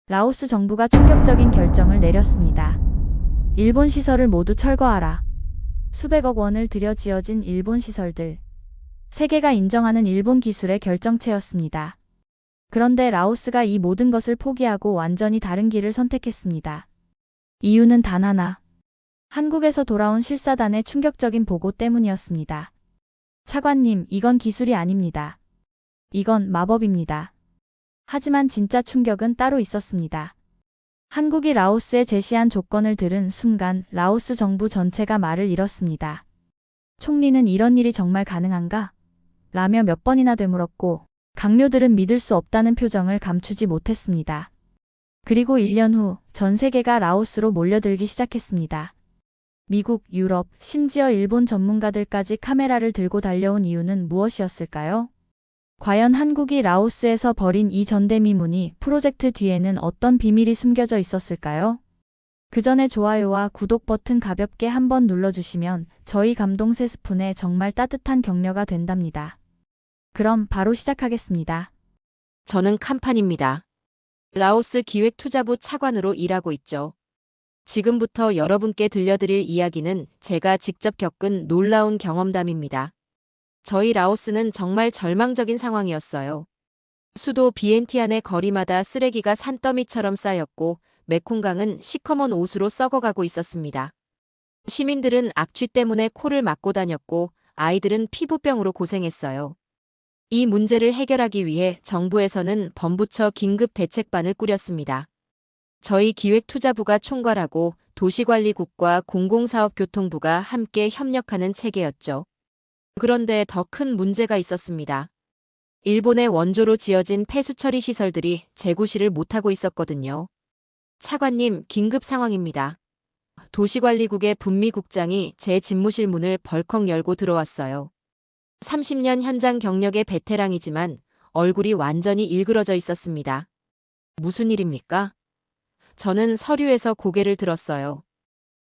라오스 정부가 충격적인 결정을 내렸습니다. 일본 시설을 모두 철거하라. 수백억 원을 들여 지어진 일본 시설들. 세계가 인정하는 일본 기술의 결정체였습니다. 그런데 라오스가 이 모든 것을 포기하고 완전히 다른 길을 선택했습니다. 이유는 단 하나. 한국에서 돌아온 실사단의 충격적인 보고 때문이었습니다. 차관님, 이건 기술이 아닙니다. 이건 마법입니다. 하지만 진짜 충격은 따로 있었습니다. 한국이 라오스에 제시한 조건을 들은 순간 라오스 정부 전체가 말을 잃었습니다. 총리는 이런 일이 정말 가능한가? 라며 몇 번이나 되물었고 강료들은 믿을 수 없다는 표정을 감추지 못했습니다. 그리고 1년 후 전 세계가 라오스로 몰려들기 시작했습니다. 미국, 유럽, 심지어 일본 전문가들까지 카메라를 들고 달려온 이유는 무엇이었을까요? 과연 한국이 라오스에서 벌인 이 전대미문이 프로젝트 뒤에는 어떤 비밀이 숨겨져 있었을까요? 그 전에 좋아요와 구독 버튼 가볍게 한번 눌러주시면 저희 감동 3스푼에 정말 따뜻한 격려가 된답니다. 그럼 바로 시작하겠습니다. 저는 칸판입니다. 라오스 기획투자부 차관으로 일하고 있죠. 지금부터 여러분께 들려드릴 이야기는 제가 직접 겪은 놀라운 경험담입니다. 저희 라오스는 정말 절망적인 상황이었어요. 수도 비엔티안의 거리마다 쓰레기가 산더미처럼 쌓였고 메콩강은 시커먼 옷으로 썩어가고 있었습니다. 시민들은 악취 때문에 코를 막고 다녔고 아이들은 피부병으로 고생했어요. 이 문제를 해결하기 위해 정부에서는 범부처 긴급 대책반을 꾸렸습니다. 저희 기획투자부가 총괄하고 도시관리국과 공공사업교통부가 함께 협력하는 체계였죠. 그런데 더 큰 문제가 있었습니다. 일본의 원조로 지어진 폐수처리 시설들이 재구시를 못하고 있었거든요. 차관님, 긴급 상황입니다. 도시관리국의 분미국장이 제 집무실 문을 벌컥 열고 들어왔어요. 30년 현장 경력의 베테랑이지만 얼굴이 완전히 일그러져 있었습니다. 무슨 일입니까? 저는 서류에서 고개를 들었어요.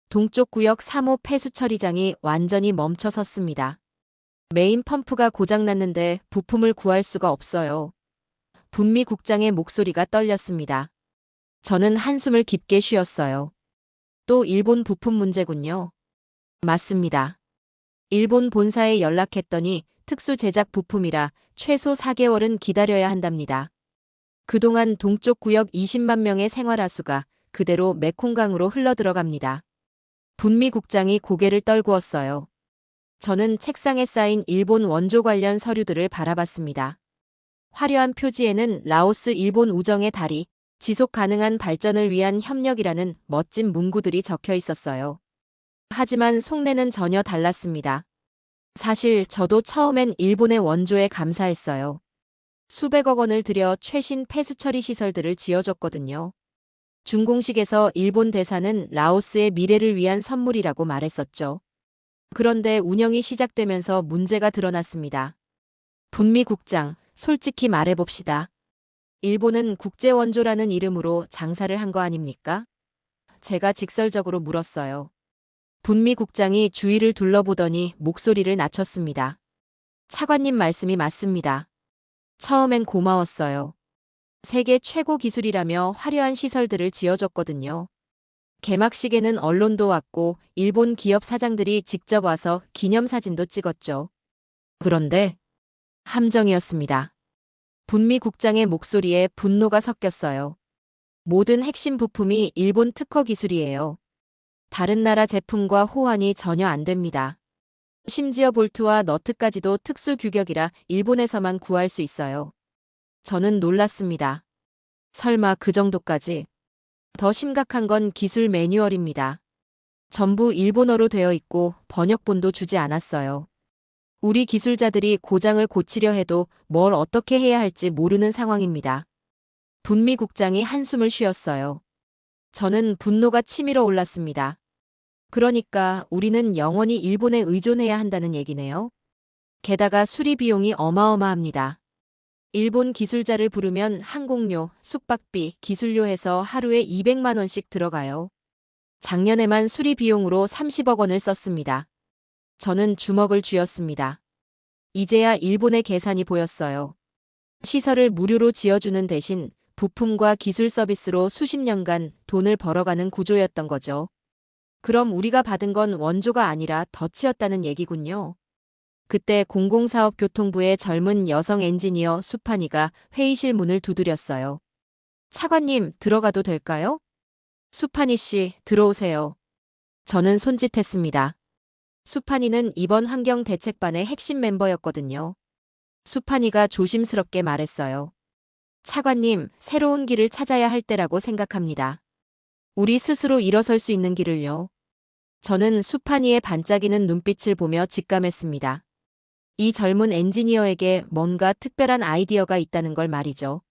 동쪽 구역 3호 폐수처리장이 완전히 멈춰 섰습니다. 메인 펌프가 고장났는데 부품을 구할 수가 없어요. 분미국장의 목소리가 떨렸습니다. 저는 한숨을 깊게 쉬었어요. 또 일본 부품 문제군요. 맞습니다. 일본 본사에 연락했더니 특수 제작 부품이라 최소 4개월은 기다려야 한답니다. 그동안 동쪽 구역 20만 명의 생활하수가 그대로 메콩강으로 흘러들어갑니다. 분미국장이 고개를 떨구었어요. 저는 책상에 쌓인 일본 원조 관련 서류들을 바라봤습니다. 화려한 표지에는 라오스 일본 우정의 다리, 지속 가능한 발전을 위한 협력이라는 멋진 문구들이 적혀 있었어요. 하지만 속내는 전혀 달랐습니다. 사실 저도 처음엔 일본의 원조에 감사했어요. 수백억 원을 들여 최신 폐수처리 시설들을 지어줬거든요. 준공식에서 일본 대사는 라오스의 미래를 위한 선물이라고 말했었죠. 그런데 운영이 시작되면서 문제가 드러났습니다. 분미국장, 솔직히 말해봅시다. 일본은 국제원조라는 이름으로 장사를 한 거 아닙니까? 제가 직설적으로 물었어요. 분미국장이 주위를 둘러보더니 목소리를 낮췄습니다. 차관님 말씀이 맞습니다. 처음엔 고마웠어요. 세계 최고 기술이라며 화려한 시설들을 지어줬거든요. 개막식에는 언론도 왔고 일본 기업 사장들이 직접 와서 기념사진도 찍었죠. 그런데 함정이었습니다. 분미국장의 목소리에 분노가 섞였어요. 모든 핵심 부품이 일본 특허 기술이에요. 다른 나라 제품과 호환이 전혀 안 됩니다. 심지어 볼트와 너트까지도 특수 규격이라 일본에서만 구할 수 있어요. 저는 놀랐습니다. 설마 그 정도까지? 더 심각한 건 기술 매뉴얼입니다. 전부 일본어로 되어 있고 번역본도 주지 않았어요. 우리 기술자들이 고장을 고치려 해도 뭘 어떻게 해야 할지 모르는 상황입니다. 분미국장이 한숨을 쉬었어요. 저는 분노가 치밀어 올랐습니다. 그러니까 우리는 영원히 일본에 의존해야 한다는 얘기네요. 게다가 수리 비용이 어마어마합니다. 일본 기술자를 부르면 항공료, 숙박비, 기술료 해서 하루에 200만 원씩 들어가요. 작년에만 수리 비용으로 30억 원을 썼습니다. 저는 주먹을 쥐었습니다. 이제야 일본의 계산이 보였어요. 시설을 무료로 지어주는 대신 부품과 기술 서비스로 수십 년간 돈을 벌어가는 구조였던 거죠. 그럼 우리가 받은 건 원조가 아니라 덫이었다는 얘기군요. 그때 공공사업교통부의 젊은 여성 엔지니어 수판이가 회의실 문을 두드렸어요. 차관님, 들어가도 될까요? 수판이 씨, 들어오세요. 저는 손짓했습니다. 수판이는 이번 환경대책반의 핵심 멤버였거든요. 수판이가 조심스럽게 말했어요. 차관님, 새로운 길을 찾아야 할 때라고 생각합니다. 우리 스스로 일어설 수 있는 길을요. 저는 수판이의 반짝이는 눈빛을 보며 직감했습니다. 이 젊은 엔지니어에게 뭔가 특별한 아이디어가 있다는 걸 말이죠.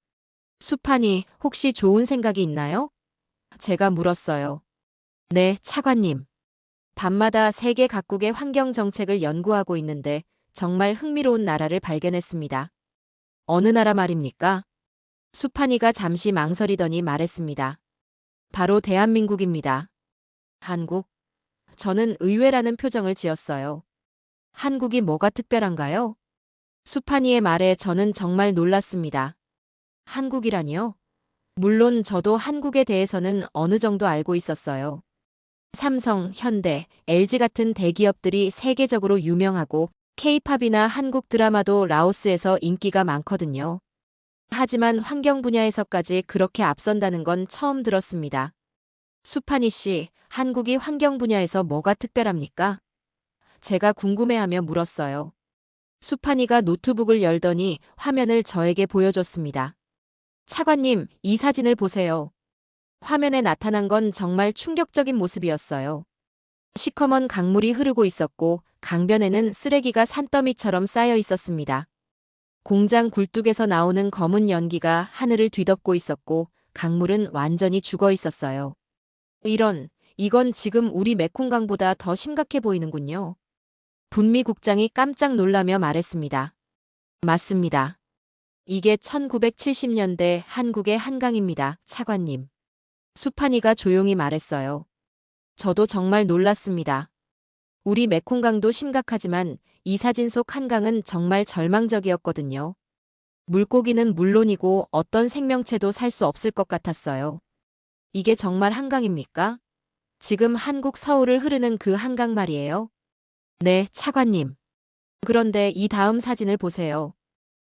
수판이, 혹시 좋은 생각이 있나요? 제가 물었어요. 네, 차관님. 밤마다 세계 각국의 환경 정책을 연구하고 있는데 정말 흥미로운 나라를 발견했습니다. 어느 나라 말입니까? 수판이가 잠시 망설이더니 말했습니다. 바로 대한민국입니다. 한국? 저는 의외라는 표정을 지었어요. 한국이 뭐가 특별한가요? 수판이의 말에 저는 정말 놀랐습니다. 한국이라니요? 물론 저도 한국에 대해서는 어느 정도 알고 있었어요. 삼성, 현대, LG 같은 대기업들이 세계적으로 유명하고 K-팝이나 한국 드라마도 라오스에서 인기가 많거든요. 하지만 환경 분야에서까지 그렇게 앞선다는 건 처음 들었습니다. 수판이 씨, 한국이 환경 분야에서 뭐가 특별합니까? 제가 궁금해하며 물었어요. 수판이가 노트북을 열더니 화면을 저에게 보여줬습니다. 차관님, 이 사진을 보세요. 화면에 나타난 건 정말 충격적인 모습이었어요. 시커먼 강물이 흐르고 있었고 강변에는 쓰레기가 산더미처럼 쌓여 있었습니다. 공장 굴뚝에서 나오는 검은 연기가 하늘을 뒤덮고 있었고 강물은 완전히 죽어 있었어요. 이건 지금 우리 메콩강보다 더 심각해 보이는군요. 분미 국장이 깜짝 놀라며 말했습니다. 맞습니다. 이게 1970년대 한국의 한강입니다, 차관님. 수판이가 조용히 말했어요. 저도 정말 놀랐습니다. 우리 메콩강도 심각하지만 이 사진 속 한강은 정말 절망적이었거든요. 물고기는 물론이고 어떤 생명체도 살 수 없을 것 같았어요. 이게 정말 한강입니까? 지금 한국 서울을 흐르는 그 한강 말이에요? 네, 차관님. 그런데 이 다음 사진을 보세요.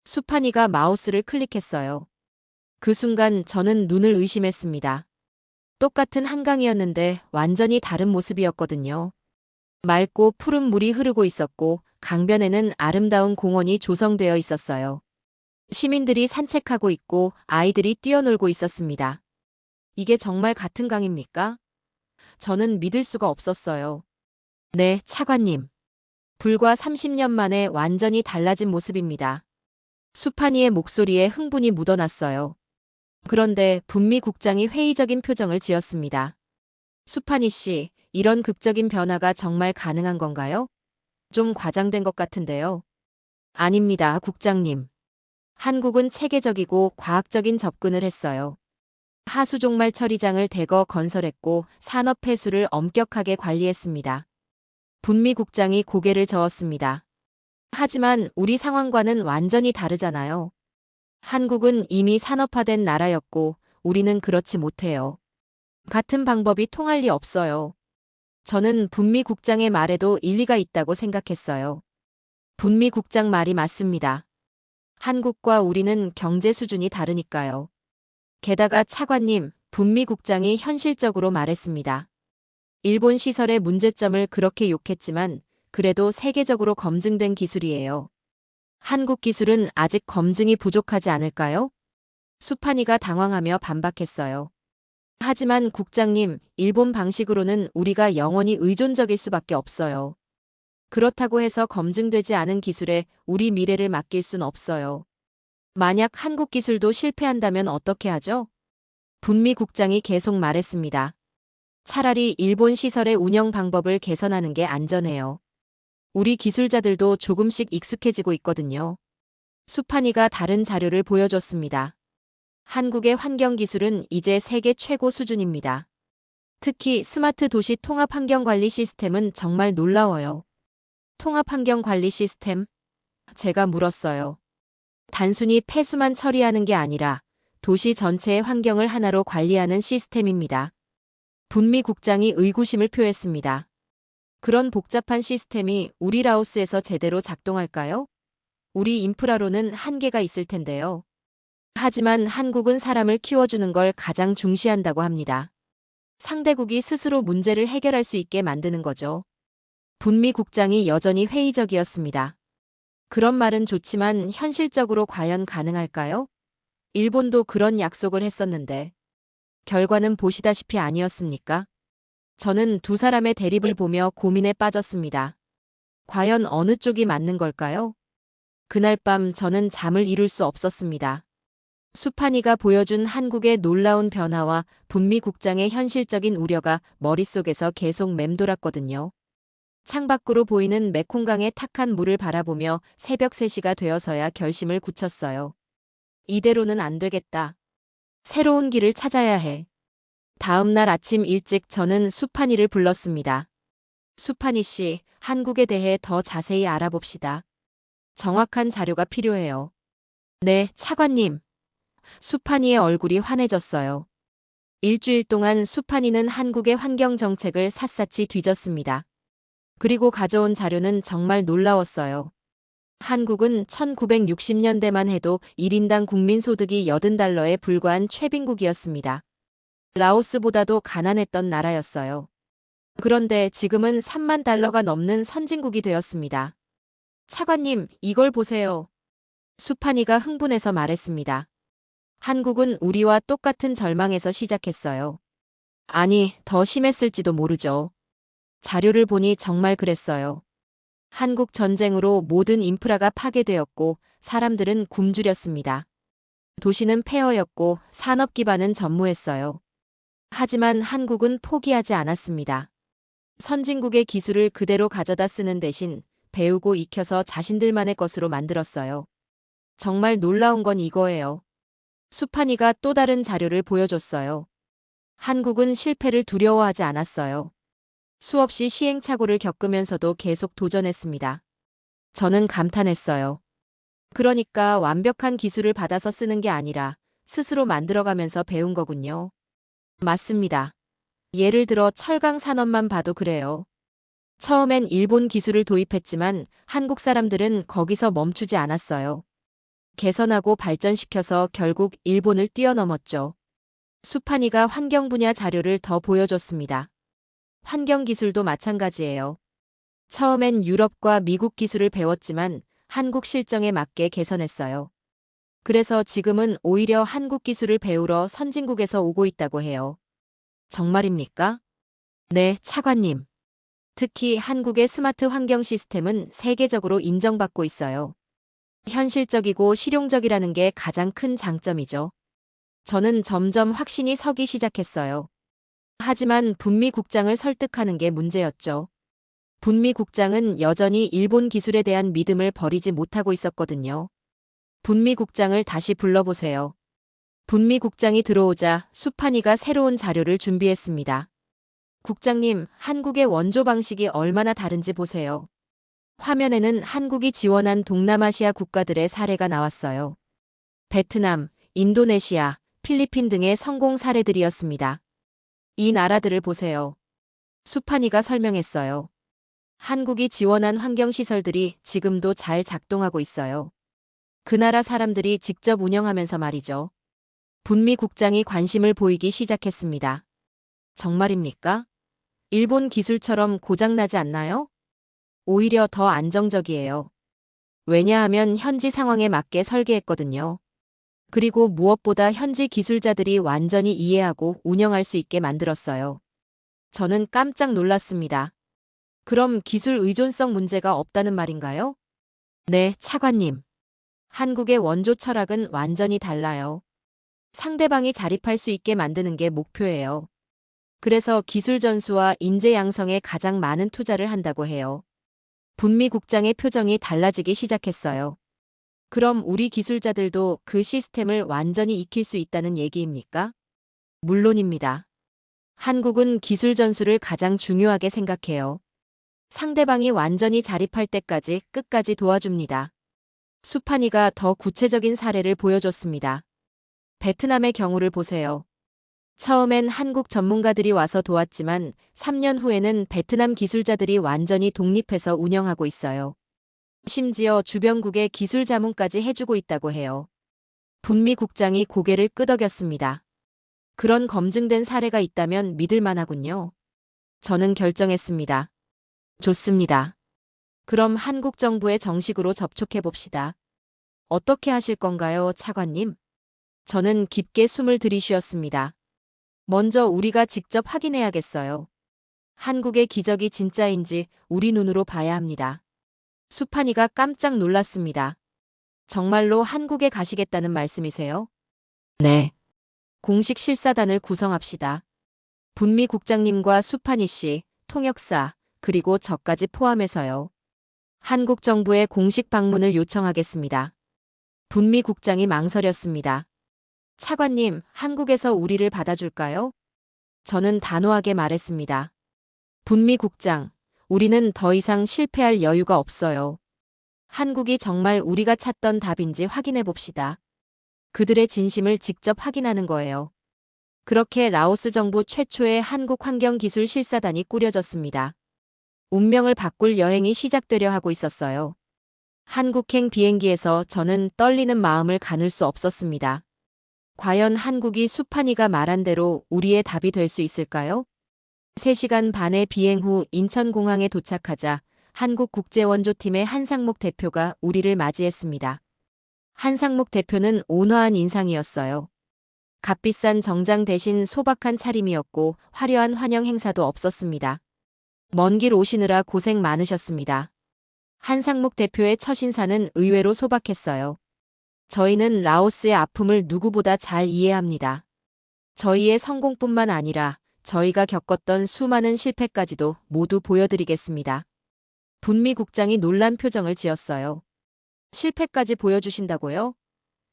수판이가 마우스를 클릭했어요. 그 순간 저는 눈을 의심했습니다. 똑같은 한강이었는데 완전히 다른 모습이었거든요. 맑고 푸른 물이 흐르고 있었고 강변에는 아름다운 공원이 조성되어 있었어요. 시민들이 산책하고 있고 아이들이 뛰어놀고 있었습니다. 이게 정말 같은 강입니까? 저는 믿을 수가 없었어요. 네, 차관님. 불과 30년 만에 완전히 달라진 모습입니다. 수판이의 목소리에 흥분이 묻어났어요. 그런데 분미 국장이 회의적인 표정을 지었습니다. 수판이 씨, 이런 극적인 변화가 정말 가능한 건가요? 좀 과장된 것 같은데요. 아닙니다, 국장님. 한국은 체계적이고 과학적인 접근을 했어요. 하수종말 처리장을 대거 건설했고 산업 폐수를 엄격하게 관리했습니다. 분미 국장이 고개를 저었습니다. 하지만 우리 상황과는 완전히 다르잖아요. 한국은 이미 산업화된 나라였고 우리는 그렇지 못해요. 같은 방법이 통할 리 없어요. 저는 분미 국장의 말에도 일리가 있다고 생각했어요. 분미 국장 말이 맞습니다. 한국과 우리는 경제 수준이 다르니까요. 게다가 차관님, 분미 국장이 현실적으로 말했습니다. 일본 시설의 문제점을 그렇게 욕했지만 그래도 세계적으로 검증된 기술이에요. 한국 기술은 아직 검증이 부족하지 않을까요? 수판이가 당황하며 반박했어요. 하지만 국장님, 일본 방식으로는 우리가 영원히 의존적일 수밖에 없어요. 그렇다고 해서 검증되지 않은 기술에 우리 미래를 맡길 순 없어요. 만약 한국 기술도 실패한다면 어떻게 하죠? 분미 국장이 계속 말했습니다. 차라리 일본 시설의 운영 방법을 개선하는 게 안전해요. 우리 기술자들도 조금씩 익숙해지고 있거든요. 수판이가 다른 자료를 보여줬습니다. 한국의 환경 기술은 이제 세계 최고 수준입니다. 특히 스마트 도시 통합 환경 관리 시스템은 정말 놀라워요. 통합 환경 관리 시스템? 제가 물었어요. 단순히 폐수만 처리하는 게 아니라 도시 전체의 환경을 하나로 관리하는 시스템입니다. 분미 국장이 의구심을 표했습니다. 그런 복잡한 시스템이 우리 라오스에서 제대로 작동할까요? 우리 인프라로는 한계가 있을 텐데요. 하지만 한국은 사람을 키워주는 걸 가장 중시한다고 합니다. 상대국이 스스로 문제를 해결할 수 있게 만드는 거죠. 분미 국장이 여전히 회의적이었습니다. 그런 말은 좋지만 현실적으로 과연 가능할까요? 일본도 그런 약속을 했었는데 결과는 보시다시피 아니었습니까? 저는 두 사람의 대립을 보며 고민에 빠졌습니다. 과연 어느 쪽이 맞는 걸까요? 그날 밤 저는 잠을 이룰 수 없었습니다. 수판이가 보여준 한국의 놀라운 변화와 분미 국장의 현실적인 우려가 머릿속에서 계속 맴돌았거든요. 창밖으로 보이는 메콩강의 탁한 물을 바라보며 새벽 3시가 되어서야 결심을 굳혔어요. 이대로는 안 되겠다. 새로운 길을 찾아야 해. 다음 날 아침 일찍 저는 수판이를 불렀습니다. 수판이 씨, 한국에 대해 더 자세히 알아봅시다. 정확한 자료가 필요해요. 네, 차관님. 수판이의 얼굴이 환해졌어요. 일주일 동안 수판이는 한국의 환경 정책을 샅샅이 뒤졌습니다. 그리고 가져온 자료는 정말 놀라웠어요. 한국은 1960년대만 해도 1인당 국민소득이 $80에 불과한 최빈국이었습니다. 라오스보다도 가난했던 나라였어요. 그런데 지금은 $30,000가 넘는 선진국이 되었습니다. 차관님, 이걸 보세요. 수판이가 흥분해서 말했습니다. 한국은 우리와 똑같은 절망에서 시작했어요. 아니, 더 심했을지도 모르죠. 자료를 보니 정말 그랬어요. 한국 전쟁으로 모든 인프라가 파괴되었고 사람들은 굶주렸습니다. 도시는 폐허였고 산업 기반은 전무했어요. 하지만 한국은 포기하지 않았습니다. 선진국의 기술을 그대로 가져다 쓰는 대신 배우고 익혀서 자신들만의 것으로 만들었어요. 정말 놀라운 건 이거예요. 수판이가 또 다른 자료를 보여줬어요. 한국은 실패를 두려워하지 않았어요. 수없이 시행착오를 겪으면서도 계속 도전했습니다. 저는 감탄했어요. 그러니까 완벽한 기술을 받아서 쓰는 게 아니라 스스로 만들어가면서 배운 거군요. 맞습니다. 예를 들어 철강 산업만 봐도 그래요. 처음엔 일본 기술을 도입했지만 한국 사람들은 거기서 멈추지 않았어요. 개선하고 발전시켜서 결국 일본을 뛰어넘었죠. 수판이가 환경 분야 자료를 더 보여줬습니다. 환경 기술도 마찬가지예요. 처음엔 유럽과 미국 기술을 배웠지만 한국 실정에 맞게 개선했어요. 그래서 지금은 오히려 한국 기술을 배우러 선진국에서 오고 있다고 해요. 정말입니까? 네, 차관님. 특히 한국의 스마트 환경 시스템은 세계적으로 인정받고 있어요. 현실적이고 실용적이라는 게 가장 큰 장점이죠. 저는 점점 확신이 서기 시작했어요. 하지만 분미 국장을 설득하는 게 문제였죠. 분미 국장은 여전히 일본 기술에 대한 믿음을 버리지 못하고 있었거든요. 분미 국장을 다시 불러보세요. 분미 국장이 들어오자 수판이가 새로운 자료를 준비했습니다. 국장님, 한국의 원조 방식이 얼마나 다른지 보세요. 화면에는 한국이 지원한 동남아시아 국가들의 사례가 나왔어요. 베트남, 인도네시아, 필리핀 등의 성공 사례들이었습니다. 이 나라들을 보세요. 수판이가 설명했어요. 한국이 지원한 환경시설들이 지금도 잘 작동하고 있어요. 그 나라 사람들이 직접 운영하면서 말이죠. 분미 국장이 관심을 보이기 시작했습니다. 정말입니까? 일본 기술처럼 고장나지 않나요? 오히려 더 안정적이에요. 왜냐하면 현지 상황에 맞게 설계했거든요. 그리고 무엇보다 현지 기술자들이 완전히 이해하고 운영할 수 있게 만들었어요. 저는 깜짝 놀랐습니다. 그럼 기술 의존성 문제가 없다는 말인가요? 네, 차관님. 한국의 원조 철학은 완전히 달라요. 상대방이 자립할 수 있게 만드는 게 목표예요. 그래서 기술 전수와 인재 양성에 가장 많은 투자를 한다고 해요. 분미 국장의 표정이 달라지기 시작했어요. 그럼 우리 기술자들도 그 시스템을 완전히 익힐 수 있다는 얘기입니까? 물론입니다. 한국은 기술 전수를 가장 중요하게 생각해요. 상대방이 완전히 자립할 때까지 끝까지 도와줍니다. 수판이가 더 구체적인 사례를 보여줬습니다. 베트남의 경우를 보세요. 처음엔 한국 전문가들이 와서 도왔지만 3년 후에는 베트남 기술자들이 완전히 독립해서 운영하고 있어요. 심지어 주변국의 기술 자문까지 해주고 있다고 해요. 분미 국장이 고개를 끄덕였습니다. 그런 검증된 사례가 있다면 믿을 만하군요. 저는 결정했습니다. 좋습니다. 그럼 한국 정부에 정식으로 접촉해 봅시다. 어떻게 하실 건가요, 차관님? 저는 깊게 숨을 들이쉬었습니다. 먼저 우리가 직접 확인해야겠어요. 한국의 기적이 진짜인지 우리 눈으로 봐야 합니다. 수판이가 깜짝 놀랐습니다. 정말로 한국에 가시겠다는 말씀이세요? 네. 공식 실사단을 구성합시다. 분미 국장님과 수판이 씨, 통역사, 그리고 저까지 포함해서요. 한국 정부의 공식 방문을 요청하겠습니다. 분미 국장이 망설였습니다. 차관님, 한국에서 우리를 받아줄까요? 저는 단호하게 말했습니다. 분미 국장, 우리는 더 이상 실패할 여유가 없어요. 한국이 정말 우리가 찾던 답인지 확인해 봅시다. 그들의 진심을 직접 확인하는 거예요. 그렇게 라오스 정부 최초의 한국 환경기술 실사단이 꾸려졌습니다. 운명을 바꿀 여행이 시작되려 하고 있었어요. 한국행 비행기에서 저는 떨리는 마음을 가눌 수 없었습니다. 과연 한국이 수판이가 말한 대로 우리의 답이 될 수 있을까요? 3시간 반의 비행 후 인천공항에 도착하자 한국국제원조팀의 한상목 대표가 우리를 맞이했습니다. 한상목 대표는 온화한 인상이었어요. 값비싼 정장 대신 소박한 차림이었고 화려한 환영 행사도 없었습니다. 먼 길 오시느라 고생 많으셨습니다. 한상목 대표의 첫 인사는 의외로 소박했어요. 저희는 라오스의 아픔을 누구보다 잘 이해합니다. 저희의 성공뿐만 아니라 저희가 겪었던 수많은 실패까지도 모두 보여드리겠습니다. 분미 국장이 놀란 표정을 지었어요. 실패까지 보여주신다고요?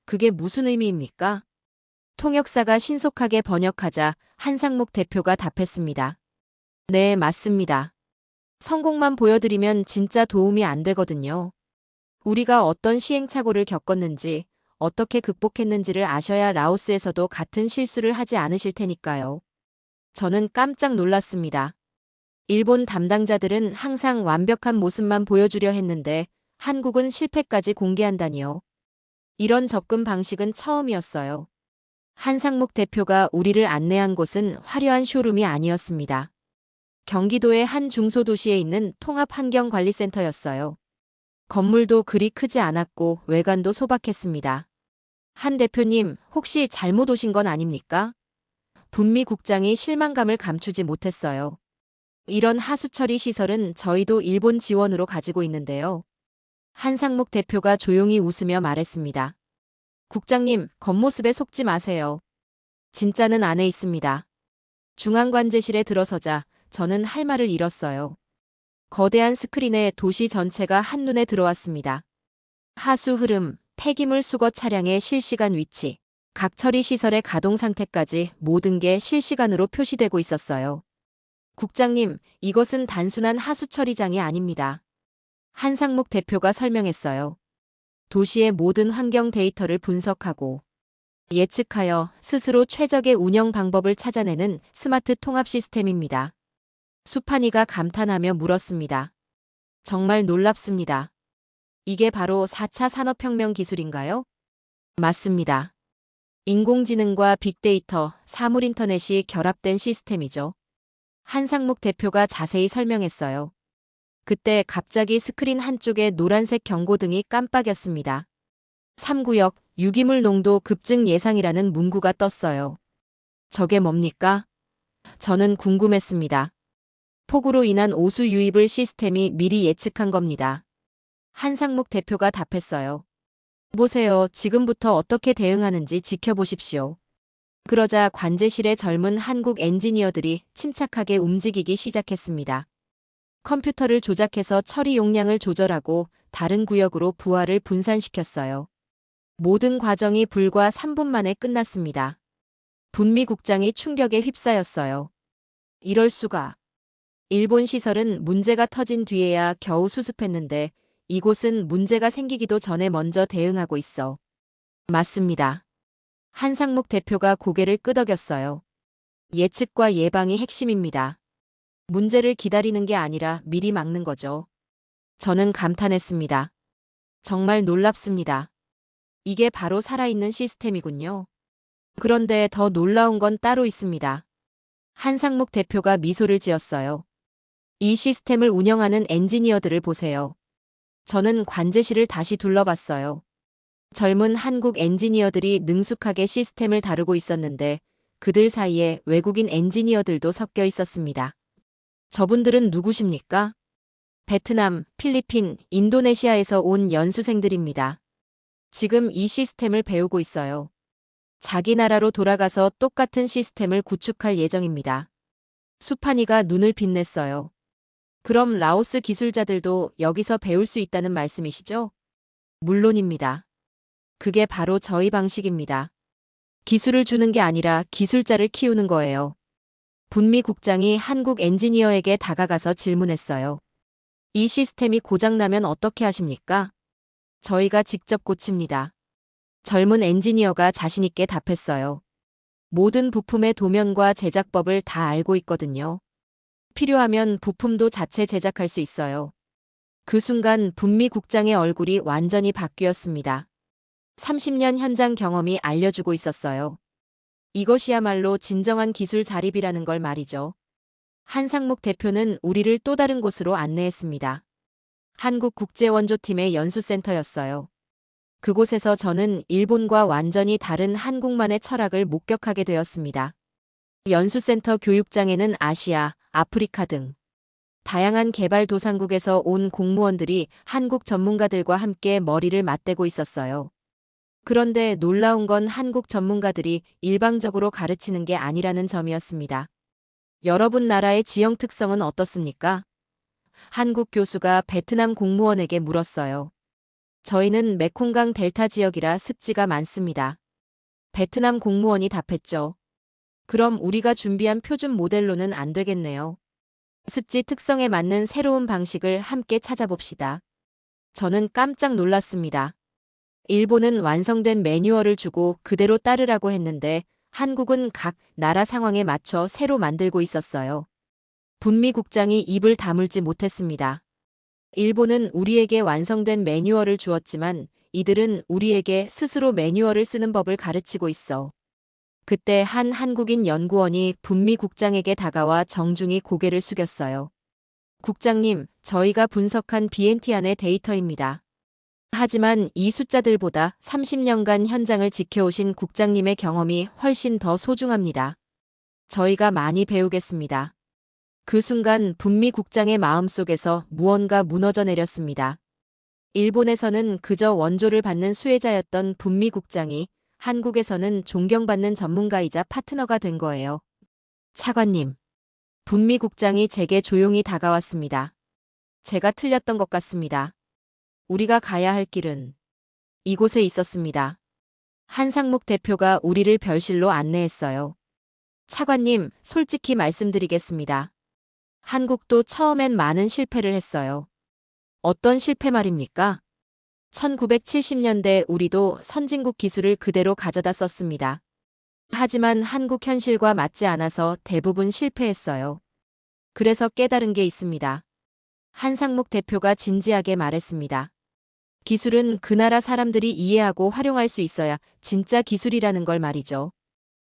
그게 무슨 의미입니까? 통역사가 신속하게 번역하자 한상목 대표가 답했습니다. 네, 맞습니다. 성공만 보여드리면 진짜 도움이 안 되거든요. 우리가 어떤 시행착오를 겪었는지, 어떻게 극복했는지를 아셔야 라오스에서도 같은 실수를 하지 않으실 테니까요. 저는 깜짝 놀랐습니다. 일본 담당자들은 항상 완벽한 모습만 보여주려 했는데 한국은 실패까지 공개한다니요. 이런 접근 방식은 처음이었어요. 한상목 대표가 우리를 안내한 곳은 화려한 쇼룸이 아니었습니다. 경기도의 한 중소도시에 있는 통합환경관리센터였어요. 건물도 그리 크지 않았고 외관도 소박했습니다. 한 대표님, 혹시 잘못 오신 건 아닙니까? 분미 국장이 실망감을 감추지 못했어요. 이런 하수처리 시설은 저희도 일본 지원으로 가지고 있는데요. 한상목 대표가 조용히 웃으며 말했습니다. 국장님, 겉모습에 속지 마세요. 진짜는 안에 있습니다. 중앙관제실에 들어서자 저는 할 말을 잃었어요. 거대한 스크린에 도시 전체가 한눈에 들어왔습니다. 하수 흐름, 폐기물 수거 차량의 실시간 위치, 각 처리 시설의 가동 상태까지 모든 게 실시간으로 표시되고 있었어요. 국장님, 이것은 단순한 하수 처리장이 아닙니다. 한상목 대표가 설명했어요. 도시의 모든 환경 데이터를 분석하고 예측하여 스스로 최적의 운영 방법을 찾아내는 스마트 통합 시스템입니다. 수판이가 감탄하며 물었습니다. 정말 놀랍습니다. 이게 바로 4차 산업혁명 기술인가요? 맞습니다. 인공지능과 빅데이터, 사물인터넷이 결합된 시스템이죠. 한상목 대표가 자세히 설명했어요. 그때 갑자기 스크린 한쪽에 노란색 경고등이 깜빡였습니다. 3구역 유기물 농도 급증 예상이라는 문구가 떴어요. 저게 뭡니까? 저는 궁금했습니다. 폭우로 인한 오수 유입을 시스템이 미리 예측한 겁니다. 한상목 대표가 답했어요. 보세요. 지금부터 어떻게 대응하는지 지켜보십시오. 그러자 관제실의 젊은 한국 엔지니어들이 침착하게 움직이기 시작했습니다. 컴퓨터를 조작해서 처리 용량을 조절하고 다른 구역으로 부하를 분산시켰어요. 모든 과정이 불과 3분 만에 끝났습니다. 분미 국장이 충격에 휩싸였어요. 이럴 수가. 일본 시설은 문제가 터진 뒤에야 겨우 수습했는데 이곳은 문제가 생기기도 전에 먼저 대응하고 있어. 맞습니다. 한상목 대표가 고개를 끄덕였어요. 예측과 예방이 핵심입니다. 문제를 기다리는 게 아니라 미리 막는 거죠. 저는 감탄했습니다. 정말 놀랍습니다. 이게 바로 살아있는 시스템이군요. 그런데 더 놀라운 건 따로 있습니다. 한상목 대표가 미소를 지었어요. 이 시스템을 운영하는 엔지니어들을 보세요. 저는 관제실을 다시 둘러봤어요. 젊은 한국 엔지니어들이 능숙하게 시스템을 다루고 있었는데 그들 사이에 외국인 엔지니어들도 섞여 있었습니다. 저분들은 누구십니까? 베트남, 필리핀, 인도네시아에서 온 연수생들입니다. 지금 이 시스템을 배우고 있어요. 자기 나라로 돌아가서 똑같은 시스템을 구축할 예정입니다. 수판이가 눈을 빛냈어요. 그럼 라오스 기술자들도 여기서 배울 수 있다는 말씀이시죠? 물론입니다. 그게 바로 저희 방식입니다. 기술을 주는 게 아니라 기술자를 키우는 거예요. 분미 국장이 한국 엔지니어에게 다가가서 질문했어요. 이 시스템이 고장나면 어떻게 하십니까? 저희가 직접 고칩니다. 젊은 엔지니어가 자신있게 답했어요. 모든 부품의 도면과 제작법을 다 알고 있거든요. 필요하면 부품도 자체 제작할 수 있어요. 그 순간 분미 국장의 얼굴이 완전히 바뀌었습니다. 30년 현장 경험이 알려주고 있었어요. 이것이야말로 진정한 기술 자립이라는 걸 말이죠. 한상목 대표는 우리를 또 다른 곳으로 안내했습니다. 한국국제원조팀의 연수센터였어요. 그곳에서 저는 일본과 완전히 다른 한국만의 철학을 목격하게 되었습니다. 연수센터 교육장에는 아시아, 아프리카 등 다양한 개발도상국에서 온 공무원들이 한국 전문가들과 함께 머리를 맞대고 있었어요. 그런데 놀라운 건 한국 전문가들이 일방적으로 가르치는 게 아니라는 점이었습니다. 여러분 나라의 지형 특성은 어떻습니까? 한국 교수가 베트남 공무원에게 물었어요. 저희는 메콩강 델타 지역이라 습지가 많습니다. 베트남 공무원이 답했죠. 그럼 우리가 준비한 표준 모델로는 안 되겠네요. 습지 특성에 맞는 새로운 방식을 함께 찾아봅시다. 저는 깜짝 놀랐습니다. 일본은 완성된 매뉴얼을 주고 그대로 따르라고 했는데 한국은 각 나라 상황에 맞춰 새로 만들고 있었어요. 분미 국장이 입을 다물지 못했습니다. 일본은 우리에게 완성된 매뉴얼을 주었지만 이들은 우리에게 스스로 매뉴얼을 쓰는 법을 가르치고 있어. 그때 한 한국인 연구원이 분미 국장에게 다가와 정중히 고개를 숙였어요. 국장님, 저희가 분석한 BNT 안의 데이터입니다. 하지만 이 숫자들보다 30년간 현장을 지켜오신 국장님의 경험이 훨씬 더 소중합니다. 저희가 많이 배우겠습니다. 그 순간 분미 국장의 마음속에서 무언가 무너져 내렸습니다. 일본에서는 그저 원조를 받는 수혜자였던 분미 국장이 한국에서는 존경받는 전문가이자 파트너가 된 거예요. 차관님, 분미 국장이 제게 조용히 다가왔습니다. 제가 틀렸던 것 같습니다. 우리가 가야 할 길은 이곳에 있었습니다. 한상목 대표가 우리를 별실로 안내했어요. 차관님, 솔직히 말씀드리겠습니다. 한국도 처음엔 많은 실패를 했어요. 어떤 실패 말입니까? 1970년대 우리도 선진국 기술을 그대로 가져다 썼습니다. 하지만 한국 현실과 맞지 않아서 대부분 실패했어요. 그래서 깨달은 게 있습니다. 한상목 대표가 진지하게 말했습니다. 기술은 그 나라 사람들이 이해하고 활용할 수 있어야 진짜 기술이라는 걸 말이죠.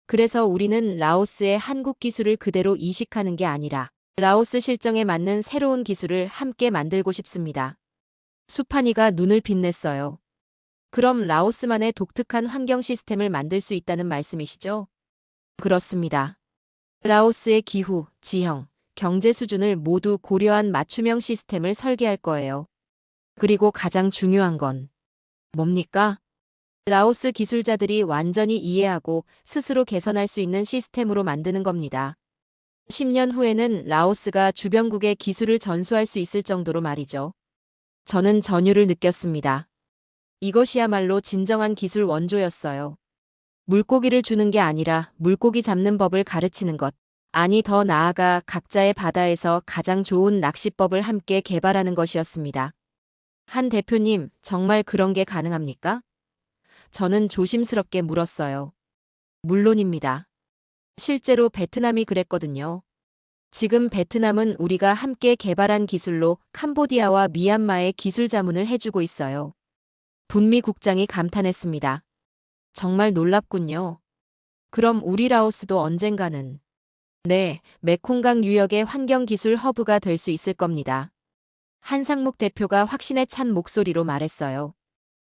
그래서 우리는 라오스의 한국 기술을 그대로 이식하는 게 아니라 라오스 실정에 맞는 새로운 기술을 함께 만들고 싶습니다. 수판이가 눈을 빛냈어요. 그럼 라오스만의 독특한 환경 시스템을 만들 수 있다는 말씀이시죠? 그렇습니다. 라오스의 기후, 지형, 경제 수준을 모두 고려한 맞춤형 시스템을 설계할 거예요. 그리고 가장 중요한 건 뭡니까? 라오스 기술자들이 완전히 이해하고 스스로 개선할 수 있는 시스템으로 만드는 겁니다. 10년 후에는 라오스가 주변국의 기술을 전수할 수 있을 정도로 말이죠. 저는 전율을 느꼈습니다. 이것이야말로 진정한 기술 원조였어요. 물고기를 주는 게 아니라 물고기 잡는 법을 가르치는 것. 아니 더 나아가 각자의 바다에서 가장 좋은 낚시법을 함께 개발하는 것이었습니다. 한 대표님, 정말 그런 게 가능합니까? 저는 조심스럽게 물었어요. 물론입니다. 실제로 베트남이 그랬거든요. 지금 베트남은 우리가 함께 개발한 기술로 캄보디아와 미얀마의 기술 자문을 해주고 있어요. 분미 국장이 감탄했습니다. 정말 놀랍군요. 그럼 우리 라오스도 언젠가는 네, 메콩강 유역의 환경기술 허브가 될 수 있을 겁니다. 한상묵 대표가 확신에 찬 목소리로 말했어요.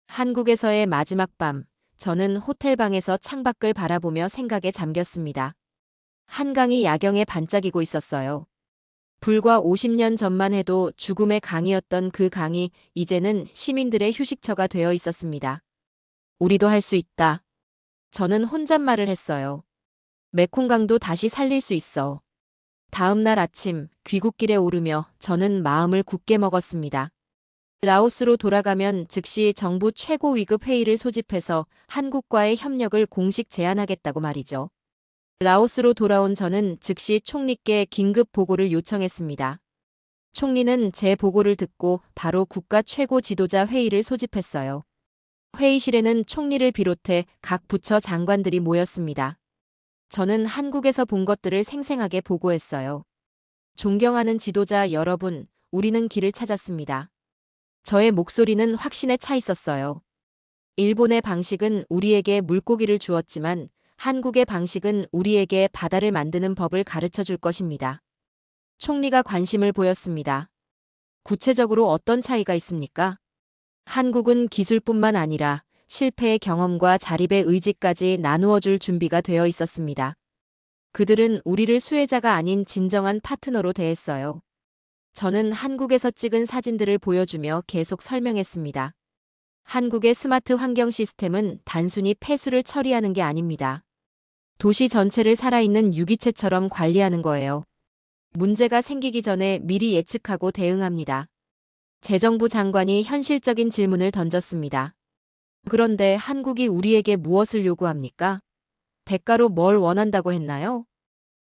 한국에서의 마지막 밤, 저는 호텔방에서 창밖을 바라보며 생각에 잠겼습니다. 한강이 야경에 반짝이고 있었어요. 불과 50년 전만 해도 죽음의 강이었던 그 강이 이제는 시민들의 휴식처가 되어 있었습니다. 우리도 할 수 있다. 저는 혼잣말을 했어요. 메콩강도 다시 살릴 수 있어. 다음 날 아침 귀국길에 오르며 저는 마음을 굳게 먹었습니다. 라오스로 돌아가면 즉시 정부 최고 위급 회의를 소집해서 한국과의 협력을 공식 제안하겠다고 말이죠. 라오스로 돌아온 저는 즉시 총리께 긴급 보고를 요청했습니다. 총리는 제 보고를 듣고 바로 국가 최고 지도자 회의를 소집했어요. 회의실에는 총리를 비롯해 각 부처 장관들이 모였습니다. 저는 한국에서 본 것들을 생생하게 보고했어요. 존경하는 지도자 여러분, 우리는 길을 찾았습니다. 저의 목소리는 확신에 차 있었어요. 일본의 방식은 우리에게 물고기를 주었지만 한국의 방식은 우리에게 바다를 만드는 법을 가르쳐 줄 것입니다. 총리가 관심을 보였습니다. 구체적으로 어떤 차이가 있습니까? 한국은 기술뿐만 아니라 실패의 경험과 자립의 의지까지 나누어 줄 준비가 되어 있었습니다. 그들은 우리를 수혜자가 아닌 진정한 파트너로 대했어요. 저는 한국에서 찍은 사진들을 보여주며 계속 설명했습니다. 한국의 스마트 환경 시스템은 단순히 폐수를 처리하는 게 아닙니다. 도시 전체를 살아있는 유기체처럼 관리하는 거예요. 문제가 생기기 전에 미리 예측하고 대응합니다. 재정부 장관이 현실적인 질문을 던졌습니다. 그런데 한국이 우리에게 무엇을 요구합니까? 대가로 뭘 원한다고 했나요?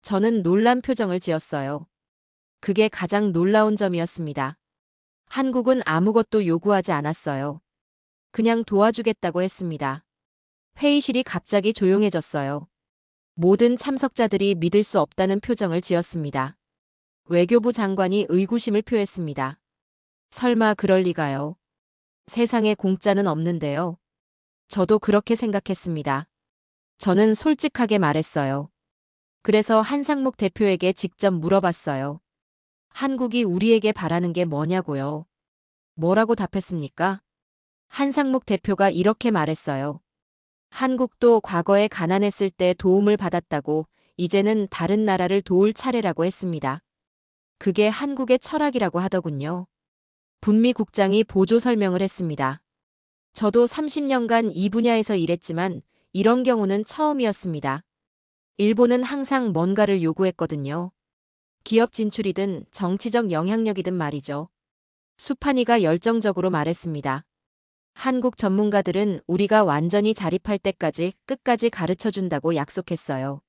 저는 놀란 표정을 지었어요. 그게 가장 놀라운 점이었습니다. 한국은 아무것도 요구하지 않았어요. 그냥 도와주겠다고 했습니다. 회의실이 갑자기 조용해졌어요. 모든 참석자들이 믿을 수 없다는 표정을 지었습니다. 외교부 장관이 의구심을 표했습니다. 설마 그럴 리가요. 세상에 공짜는 없는데요. 저도 그렇게 생각했습니다. 저는 솔직하게 말했어요. 그래서 한상묵 대표에게 직접 물어봤어요. 한국이 우리에게 바라는 게 뭐냐고요. 뭐라고 답했습니까? 한상묵 대표가 이렇게 말했어요. 한국도 과거에 가난했을 때 도움을 받았다고 이제는 다른 나라를 도울 차례라고 했습니다. 그게 한국의 철학이라고 하더군요. 분미 국장이 보조 설명을 했습니다. 저도 30년간 이 분야에서 일했지만 이런 경우는 처음이었습니다. 일본은 항상 뭔가를 요구했거든요. 기업 진출이든 정치적 영향력이든 말이죠. 수판이가 열정적으로 말했습니다. 한국 전문가들은 우리가 완전히 자립할 때까지 끝까지 가르쳐준다고 약속했어요.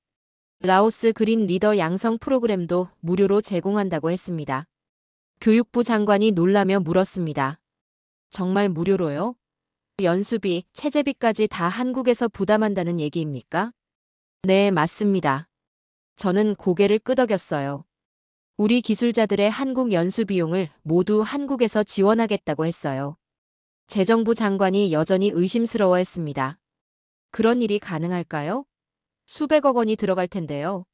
라오스 그린 리더 양성 프로그램도 무료로 제공한다고 했습니다. 교육부 장관이 놀라며 물었습니다. 정말 무료로요? 연수비, 체재비까지 다 한국에서 부담한다는 얘기입니까? 네, 맞습니다. 저는 고개를 끄덕였어요. 우리 기술자들의 한국 연수 비용을 모두 한국에서 지원하겠다고 했어요. 재정부 장관이 여전히 의심스러워했습니다. 그런 일이 가능할까요? 수백억 원이 들어갈 텐데요.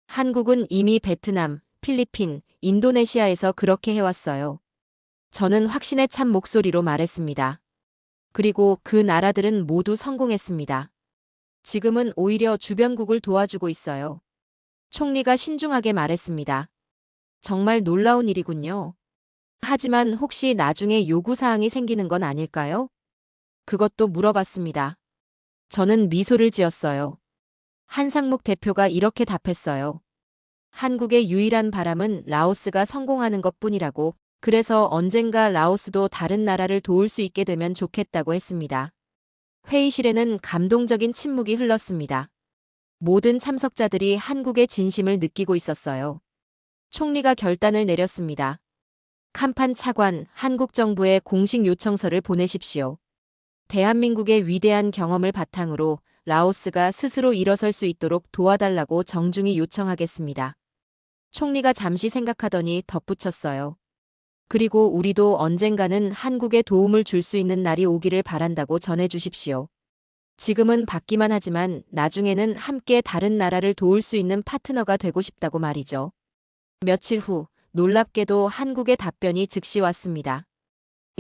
한국은 이미 베트남, 필리핀, 인도네시아에서 그렇게 해왔어요. 저는 확신에 찬 목소리로 말했습니다. 그리고 그 나라들은 모두 성공했습니다. 지금은 오히려 주변국을 도와주고 있어요. 총리가 신중하게 말했습니다. 정말 놀라운 일이군요. 하지만 혹시 나중에 요구사항이 생기는 건 아닐까요? 그것도 물어봤습니다. 저는 미소를 지었어요. 한상묵 대표가 이렇게 답했어요. 한국의 유일한 바람은 라오스가 성공하는 것뿐이라고, 그래서 언젠가 라오스도 다른 나라를 도울 수 있게 되면 좋겠다고 했습니다. 회의실에는 감동적인 침묵이 흘렀습니다. 모든 참석자들이 한국의 진심을 느끼고 있었어요. 총리가 결단을 내렸습니다. 간판 차관, 한국 정부에 공식 요청서를 보내십시오. 대한민국의 위대한 경험을 바탕으로 라오스가 스스로 일어설 수 있도록 도와달라고 정중히 요청하겠습니다. 총리가 잠시 생각하더니 덧붙였어요. 그리고 우리도 언젠가는 한국에 도움을 줄 수 있는 날이 오기를 바란다고 전해주십시오. 지금은 받기만 하지만 나중에는 함께 다른 나라를 도울 수 있는 파트너가 되고 싶다고 말이죠. 며칠 후 놀랍게도 한국의 답변이 즉시 왔습니다.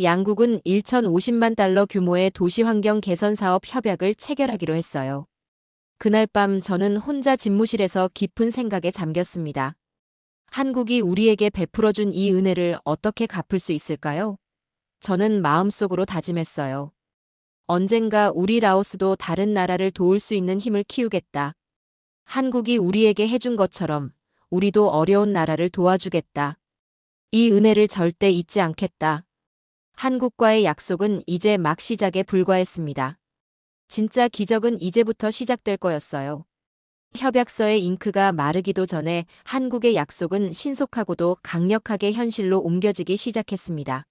양국은 1,050만 달러 규모의 도시환경 개선 사업 협약을 체결하기로 했어요. 그날 밤 저는 혼자 집무실에서 깊은 생각에 잠겼습니다. 한국이 우리에게 베풀어준 이 은혜를 어떻게 갚을 수 있을까요? 저는 마음속으로 다짐했어요. 언젠가 우리 라오스도 다른 나라를 도울 수 있는 힘을 키우겠다. 한국이 우리에게 해준 것처럼 우리도 어려운 나라를 도와주겠다. 이 은혜를 절대 잊지 않겠다. 한국과의 약속은 이제 막 시작에 불과했습니다. 진짜 기적은 이제부터 시작될 거였어요. 협약서의 잉크가 마르기도 전에 한국의 약속은 신속하고도 강력하게 현실로 옮겨지기 시작했습니다.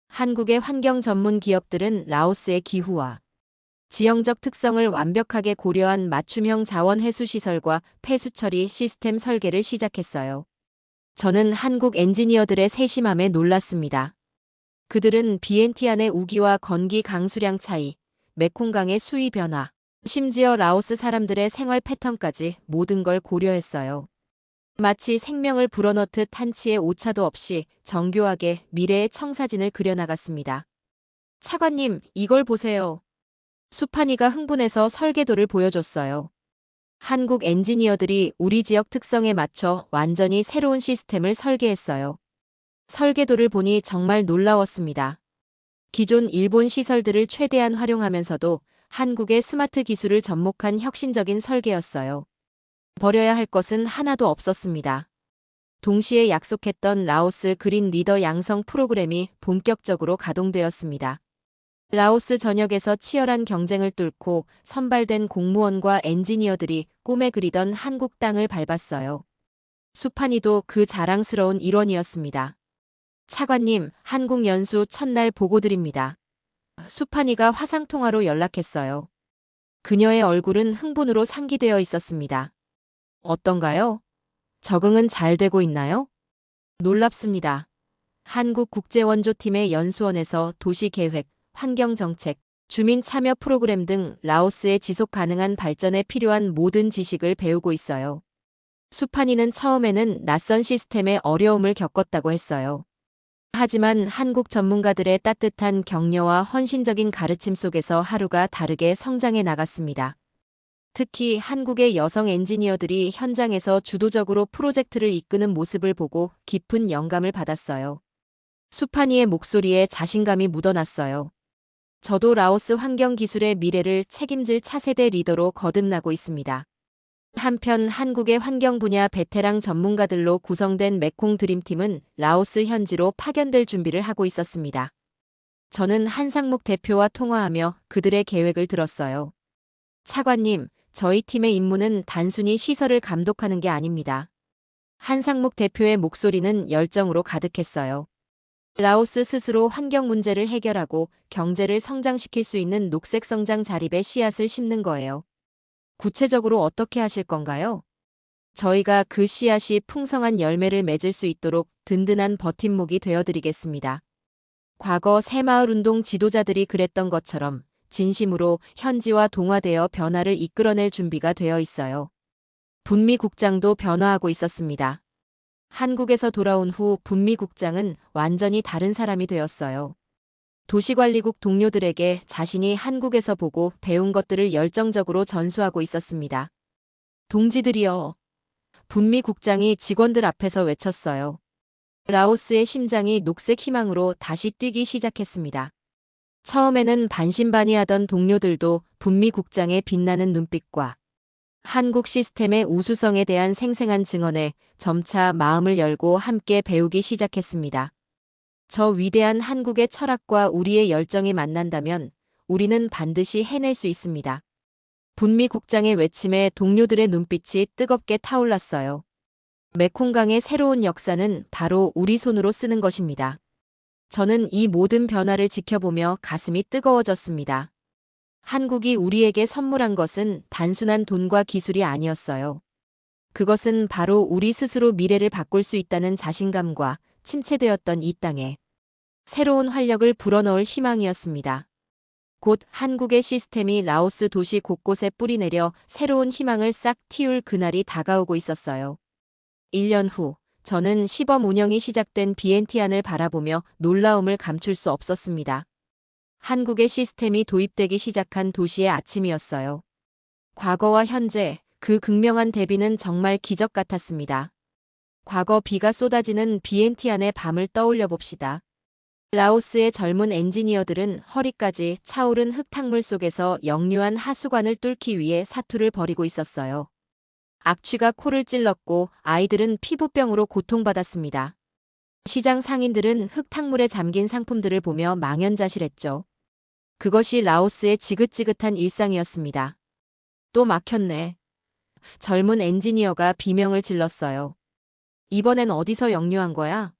한국의 환경 전문 기업들은 라오스의 기후와 지형적 특성을 완벽하게 고려한 맞춤형 자원 회수 시설과 폐수 처리 시스템 설계를 시작했어요. 저는 한국 엔지니어들의 세심함에 놀랐습니다. 그들은 비엔티안의 우기와 건기 강수량 차이, 메콩강의 수위 변화, 심지어 라오스 사람들의 생활 패턴까지 모든 걸 고려했어요. 마치 생명을 불어넣듯 한치의 오차도 없이 정교하게 미래의 청사진을 그려나갔습니다. 차관님, 이걸 보세요. 수판이가 흥분해서 설계도를 보여줬어요. 한국 엔지니어들이 우리 지역 특성에 맞춰 완전히 새로운 시스템을 설계했어요. 설계도를 보니 정말 놀라웠습니다. 기존 일본 시설들을 최대한 활용하면서도 한국의 스마트 기술을 접목한 혁신적인 설계였어요. 버려야 할 것은 하나도 없었습니다. 동시에 약속했던 라오스 그린 리더 양성 프로그램이 본격적으로 가동되었습니다. 라오스 전역에서 치열한 경쟁을 뚫고 선발된 공무원과 엔지니어들이 꿈에 그리던 한국 땅을 밟았어요. 수판이도 그 자랑스러운 일원이었습니다. 차관님, 한국 연수 첫날 보고드립니다. 수판이가 화상통화로 연락했어요. 그녀의 얼굴은 흥분으로 상기되어 있었습니다. 어떤가요? 적응은 잘 되고 있나요? 놀랍습니다. 한국국제원조팀의 연수원에서 도시계획, 환경정책, 주민 참여 프로그램 등 라오스의 지속 가능한 발전에 필요한 모든 지식을 배우고 있어요. 수판이는 처음에는 낯선 시스템에 어려움을 겪었다고 했어요. 하지만 한국 전문가들의 따뜻한 격려와 헌신적인 가르침 속에서 하루가 다르게 성장해 나갔습니다. 특히 한국의 여성 엔지니어들이 현장에서 주도적으로 프로젝트를 이끄는 모습을 보고 깊은 영감을 받았어요. 수판이의 목소리에 자신감이 묻어났어요. 저도 라오스 환경기술의 미래를 책임질 차세대 리더로 거듭나고 있습니다. 한편 한국의 환경 분야 베테랑 전문가들로 구성된 메콩 드림팀은 라오스 현지로 파견될 준비를 하고 있었습니다. 저는 한상묵 대표와 통화하며 그들의 계획을 들었어요. 차관님, 저희 팀의 임무는 단순히 시설을 감독하는 게 아닙니다. 한상묵 대표의 목소리는 열정으로 가득했어요. 라오스 스스로 환경 문제를 해결하고 경제를 성장시킬 수 있는 녹색 성장 자립의 씨앗을 심는 거예요. 구체적으로 어떻게 하실 건가요? 저희가 그 씨앗이 풍성한 열매를 맺을 수 있도록 든든한 버팀목이 되어드리겠습니다. 과거 새마을운동 지도자들이 그랬던 것처럼 진심으로 현지와 동화되어 변화를 이끌어낼 준비가 되어 있어요. 분미 국장도 변화하고 있었습니다. 한국에서 돌아온 후 분미 국장은 완전히 다른 사람이 되었어요. 도시관리국 동료들에게 자신이 한국에서 보고 배운 것들을 열정적으로 전수하고 있었습니다. 동지들이여. 분미 국장이 직원들 앞에서 외쳤어요. 라오스의 심장이 녹색 희망으로 다시 뛰기 시작했습니다. 처음에는 반신반의하던 동료들도 분미 국장의 빛나는 눈빛과 한국 시스템의 우수성에 대한 생생한 증언에 점차 마음을 열고 함께 배우기 시작했습니다. 저 위대한 한국의 철학과 우리의 열정이 만난다면 우리는 반드시 해낼 수 있습니다. 분미 국장의 외침에 동료들의 눈빛이 뜨겁게 타올랐어요. 메콩강의 새로운 역사는 바로 우리 손으로 쓰는 것입니다. 저는 이 모든 변화를 지켜보며 가슴이 뜨거워졌습니다. 한국이 우리에게 선물한 것은 단순한 돈과 기술이 아니었어요. 그것은 바로 우리 스스로 미래를 바꿀 수 있다는 자신감과 침체되었던 이 땅에 새로운 활력을 불어넣을 희망이었습니다. 곧 한국의 시스템이 라오스 도시 곳곳에 뿌리내려 새로운 희망을 싹 틔울 그날이 다가오고 있었어요. 1년 후, 저는 시범 운영이 시작된 비엔티안을 바라보며 놀라움을 감출 수 없었습니다. 한국의 시스템이 도입되기 시작한 도시의 아침이었어요. 과거와 현재, 그 극명한 대비는 정말 기적 같았습니다. 과거 비가 쏟아지는 비엔티안의 밤을 떠올려 봅시다. 라오스의 젊은 엔지니어들은 허리까지 차오른 흙탕물 속에서 역류한 하수관을 뚫기 위해 사투를 벌이고 있었어요. 악취가 코를 찔렀고 아이들은 피부병으로 고통받았습니다. 시장 상인들은 흙탕물에 잠긴 상품들을 보며 망연자실했죠. 그것이 라오스의 지긋지긋한 일상이었습니다. 또 막혔네. 젊은 엔지니어가 비명을 질렀어요. 이번엔 어디서 역류한 거야?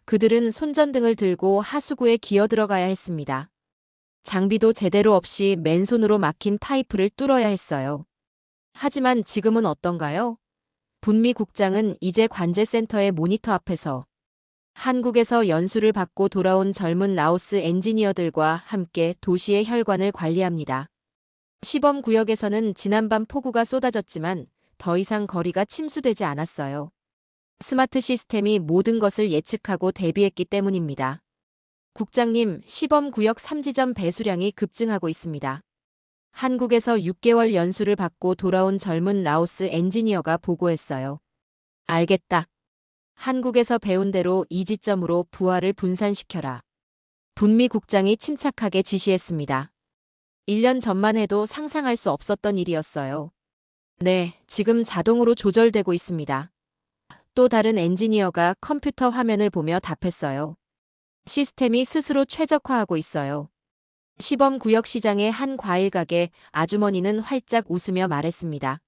그들은 손전등을 들고 하수구에 기어 들어가야 했습니다. 장비도 제대로 없이 맨손으로 막힌 파이프를 뚫어야 했어요. 하지만 지금은 어떤가요? 분미 국장은 이제 관제센터의 모니터 앞에서 한국에서 연수를 받고 돌아온 젊은 라오스 엔지니어들과 함께 도시의 혈관을 관리합니다. 시범 구역에서는 지난밤 폭우가 쏟아졌지만 더 이상 거리가 침수되지 않았어요. 스마트 시스템이 모든 것을 예측하고 대비했기 때문입니다. 국장님, 시범 구역 3지점 배수량이 급증하고 있습니다. 한국에서 6개월 연수를 받고 돌아온 젊은 라오스 엔지니어가 보고했어요. 알겠다. 한국에서 배운 대로 이 지점으로 부하를 분산시켜라. 분미 국장이 침착하게 지시했습니다. 1년 전만 해도 상상할 수 없었던 일이었어요. 네, 지금 자동으로 조절되고 있습니다. 또 다른 엔지니어가 컴퓨터 화면을 보며 답했어요. 시스템이 스스로 최적화하고 있어요. 시범 구역 시장의 한 과일 가게 아주머니는 활짝 웃으며 말했습니다.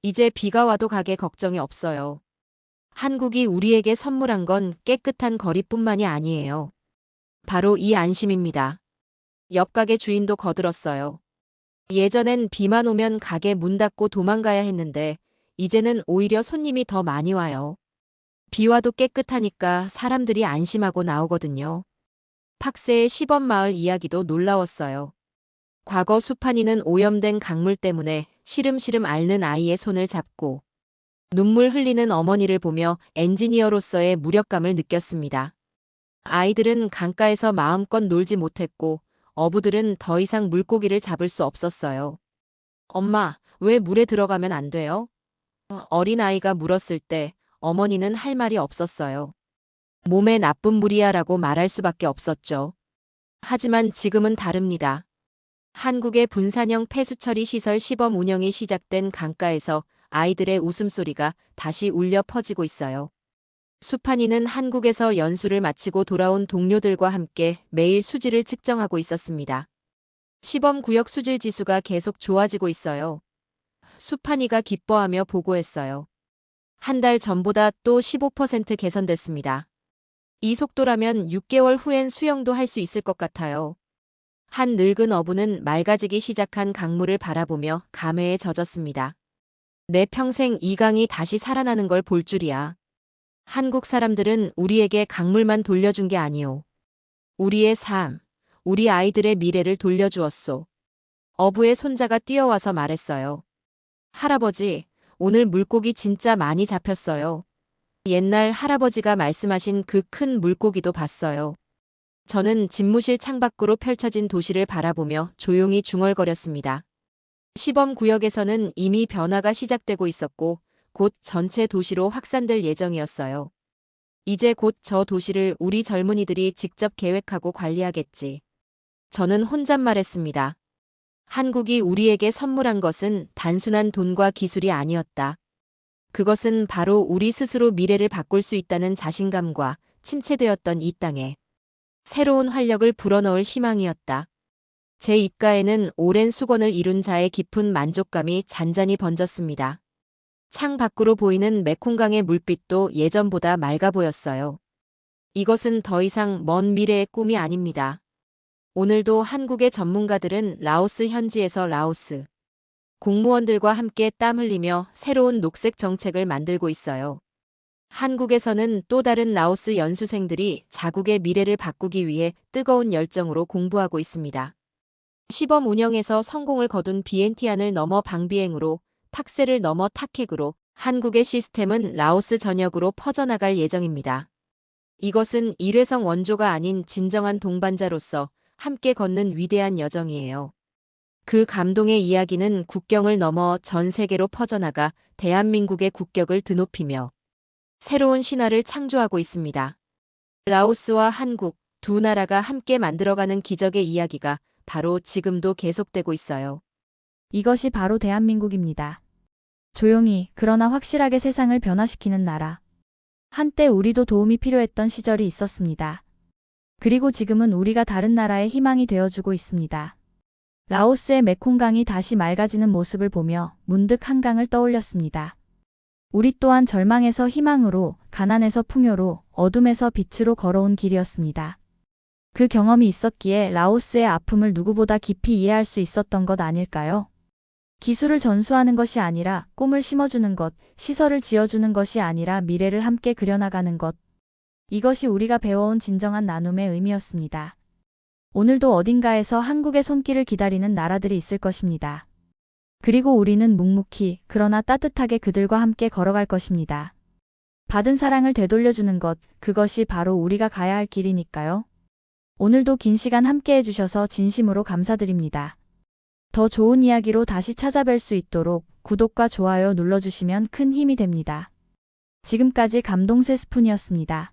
이제 비가 와도 가게 걱정이 없어요. 한국이 우리에게 선물한 건 깨끗한 거리뿐만이 아니에요. 바로 이 안심입니다. 옆 가게 주인도 거들었어요. 예전엔 비만 오면 가게 문 닫고 도망가야 했는데 이제는 오히려 손님이 더 많이 와요. 비 와도 깨끗하니까 사람들이 안심하고 나오거든요. 팍세의 시범마을 이야기도 놀라웠어요. 과거 수판이는 오염된 강물 때문에 시름시름 앓는 아이의 손을 잡고 눈물 흘리는 어머니를 보며 엔지니어로서의 무력감을 느꼈습니다. 아이들은 강가에서 마음껏 놀지 못했고 어부들은 더 이상 물고기를 잡을 수 없었어요. 엄마, 왜 물에 들어가면 안 돼요? 어린아이가 물었을 때 어머니는 할 말이 없었어요. 몸에 나쁜 물이야 라고 말할 수밖에 없었죠. 하지만 지금은 다릅니다. 한국의 분산형 폐수처리 시설 시범 운영이 시작된 강가에서 아이들의 웃음소리가 다시 울려 퍼지고 있어요. 수판이는 한국에서 연수를 마치고 돌아온 동료들과 함께 매일 수질을 측정하고 있었습니다. 시범 구역 수질 지수가 계속 좋아지고 있어요. 수판이가 기뻐하며 보고했어요. 한 달 전보다 또 15% 개선됐습니다. 이 속도라면 6개월 후엔 수영도 할 수 있을 것 같아요. 한 늙은 어부는 맑아지기 시작한 강물을 바라보며 감회에 젖었습니다. 내 평생 이 강이 다시 살아나는 걸 볼 줄이야. 한국 사람들은 우리에게 강물만 돌려준 게 아니오. 우리의 삶, 우리 아이들의 미래를 돌려주었소. 어부의 손자가 뛰어와서 말했어요. 할아버지, 오늘 물고기 진짜 많이 잡혔어요. 옛날 할아버지가 말씀하신 그 큰 물고기도 봤어요. 저는 집무실 창밖으로 펼쳐진 도시를 바라보며 조용히 중얼거렸습니다. 시범 구역에서는 이미 변화가 시작되고 있었고 곧 전체 도시로 확산될 예정이었어요. 이제 곧 저 도시를 우리 젊은이들이 직접 계획하고 관리하겠지. 저는 혼잣말했습니다. 한국이 우리에게 선물한 것은 단순한 돈과 기술이 아니었다. 그것은 바로 우리 스스로 미래를 바꿀 수 있다는 자신감과 침체되었던 이 땅에 새로운 활력을 불어넣을 희망이었다. 제 입가에는 오랜 수건을 이룬 자의 깊은 만족감이 잔잔히 번졌습니다. 창 밖으로 보이는 메콩강의 물빛도 예전보다 맑아 보였어요. 이것은 더 이상 먼 미래의 꿈이 아닙니다. 오늘도 한국의 전문가들은 라오스 현지에서 라오스 공무원들과 함께 땀 흘리며 새로운 녹색 정책을 만들고 있어요. 한국에서는 또 다른 라오스 연수생들이 자국의 미래를 바꾸기 위해 뜨거운 열정으로 공부하고 있습니다. 시범 운영에서 성공을 거둔 비엔티안을 넘어 방비행으로, 탁세를 넘어 탁핵으로 한국의 시스템은 라오스 전역으로 퍼져나갈 예정입니다. 이것은 일회성 원조가 아닌 진정한 동반자로서 함께 걷는 위대한 여정이에요. 그 감동의 이야기는 국경을 넘어 전 세계로 퍼져나가 대한민국의 국격을 드높이며 새로운 신화를 창조하고 있습니다. 라오스와 한국 두 나라가 함께 만들어가는 기적의 이야기가 바로 지금도 계속되고 있어요. 이것이 바로 대한민국입니다. 조용히, 그러나 확실하게 세상을 변화시키는 나라. 한때 우리도 도움이 필요했던 시절이 있었습니다. 그리고 지금은 우리가 다른 나라의 희망이 되어주고 있습니다. 라오스의 메콩강이 다시 맑아지는 모습을 보며 문득 한강을 떠올렸습니다. 우리 또한 절망에서 희망으로, 가난에서 풍요로, 어둠에서 빛으로 걸어온 길이었습니다. 그 경험이 있었기에 라오스의 아픔을 누구보다 깊이 이해할 수 있었던 것 아닐까요? 기술을 전수하는 것이 아니라 꿈을 심어주는 것, 시설을 지어주는 것이 아니라 미래를 함께 그려나가는 것. 이것이 우리가 배워온 진정한 나눔의 의미였습니다. 오늘도 어딘가에서 한국의 손길을 기다리는 나라들이 있을 것입니다. 그리고 우리는 묵묵히, 그러나 따뜻하게 그들과 함께 걸어갈 것입니다. 받은 사랑을 되돌려주는 것, 그것이 바로 우리가 가야 할 길이니까요. 오늘도 긴 시간 함께 해주셔서 진심으로 감사드립니다. 더 좋은 이야기로 다시 찾아뵐 수 있도록 구독과 좋아요 눌러주시면 큰 힘이 됩니다. 지금까지 감동세 스푼이었습니다.